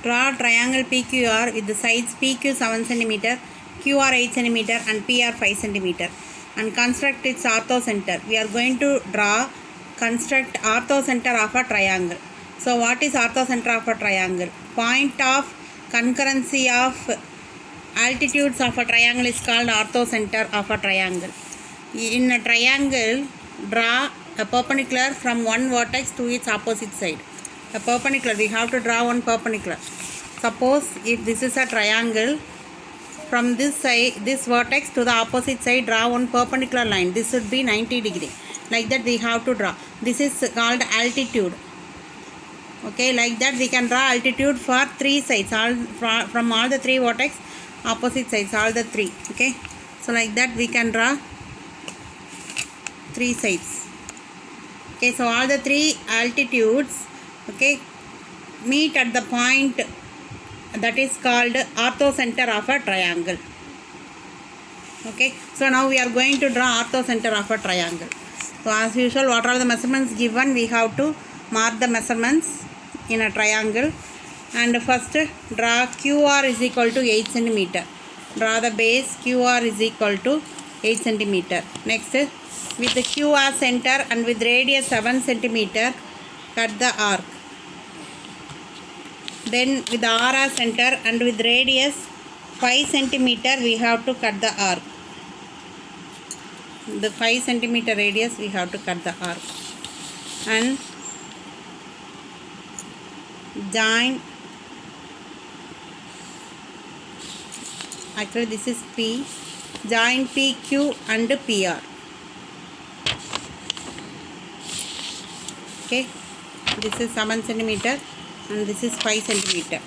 Draw triangle PQR with the sides PQ 7 cm, QR 8 cm and PR 5 cm and construct its orthocenter. We are going to construct orthocenter of a triangle. So what is orthocenter of a triangle? Point of concurrency of altitudes of a triangle is called orthocenter of a triangle. In a triangle, draw a perpendicular from one vertex to its opposite side. A perpendicular, we have to draw one perpendicular. Suppose if this is a triangle, from this side, this vertex to the opposite side, draw one perpendicular line. This should be 90 degree. Like that we have to draw. This is called altitude. Okay, like that we can draw altitude for three sides, from all the three vertex, opposite sides, all the three. Okay, so like that we can draw three sides. Okay, so all the three altitudes, okay, meet at the point that is called orthocenter of a triangle. Okay, so now we are going to draw orthocenter of a triangle. So as usual, what are the measurements given? We have to mark the measurements in a triangle. And first, draw QR is equal to 8 cm. Draw the base QR is equal to 8 cm. Next, with the QR center and with radius 7 cm, cut the arc. Then with the RR center and with radius 5 cm, we have to cut the arc. The 5 cm radius we have to cut the arc. And join, actually this is P, join PQ and PR. Okay, this is 7 cm and this is 5 cm.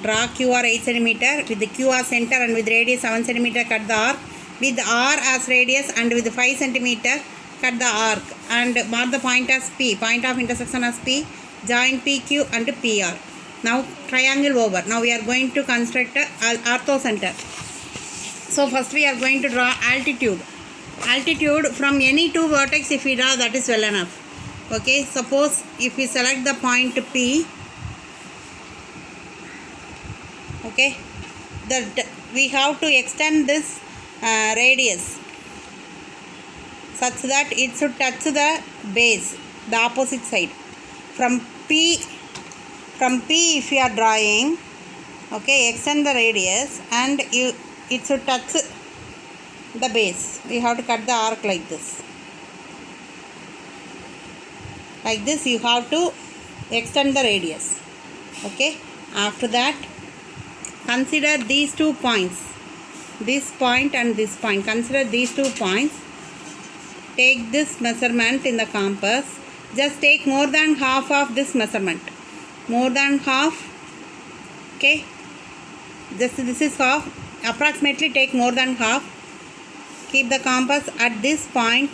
Draw QR 8 cm with the QR center and with radius 7 cm, cut the arc. With R as radius and with 5 cm, cut the arc and mark the point as P, point of intersection as P. Join PQ and PR. Now triangle over. Now we are going to construct a orthocenter. So first we are going to draw altitude. Altitude from any two vertex, if we draw, that is well enough. Okay, suppose if we select the point P, okay, that we have to extend this radius such that it should touch the base, the opposite side. From P if you are drawing, okay, extend the radius and it should touch the base. We have to cut the arc like this. Like this you have to extend the radius. Okay, after that consider these 2 points, this point and this point. Consider these 2 points. Take this measurement in the compass. Just take more than half of this measurement. More than half. Okay, just this is half. Approximately take more than half. Keep the compass at this point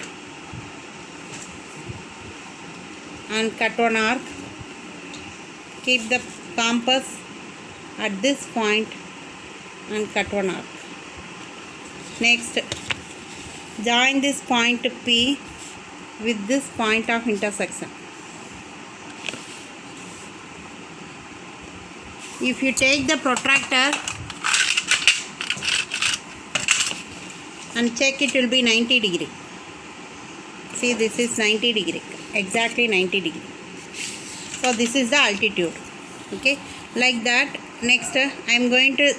and cut one arc. Keep the compass at this point and cut one arc. Next, join this point P with this point of intersection. If you take the protractor and check, it will be 90 degree. See, this is 90 degree, exactly 90 degree. So this is the altitude. Okay, like that. Next, I am going to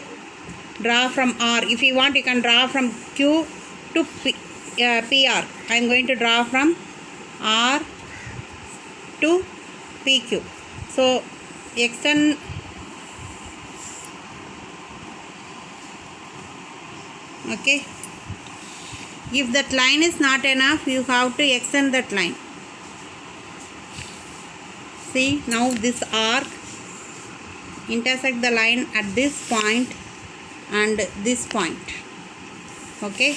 draw from R. If you want, you can draw from Q to PR. I am going to draw from R to PQ. So extend, okay. If that line is not enough, you have to extend that line. See, now this arc intersect the line at this point and this point. Okay,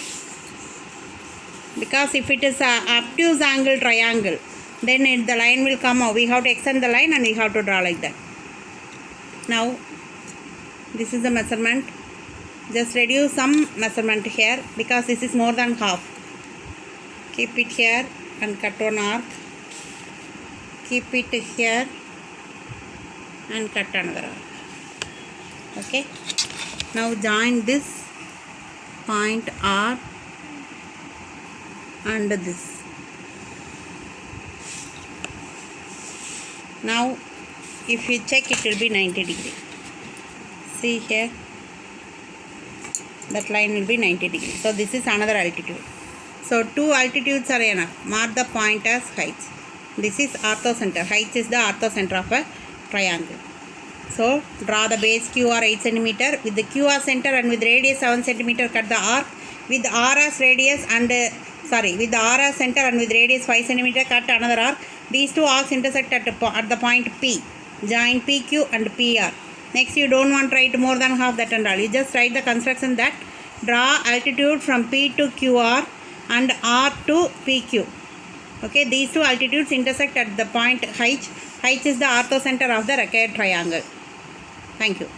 because if it is a obtuse angle triangle, then the line will come out. We have to extend the line and we have to draw like that. Now this is the measurement. Just reduce some measurement here because this is more than half. Keep it here and cut one arc. Keep it here and cut another arc. Okay, now join this point R and this. Now if you check, it will be 90 degree. See here, that line will be 90 degree. So this is another altitude. So two altitudes are enough. Mark the point as heights. This is orthocenter. Height is the orthocenter of a triangle. So draw the base QR 8 cm with the QR center and with radius 7 cm. Cut the arc with R as radius and with the R as center and with radius 5 cm. Cut another arc. These two arcs intersect at the point P. Join PQ and PR. Next, you don't want to write more than half that and all. You just write the construction that draw altitude from P to QR and R to PQ. Okay, these two altitudes intersect at the point H. H is the orthocenter of the required triangle. Thank you.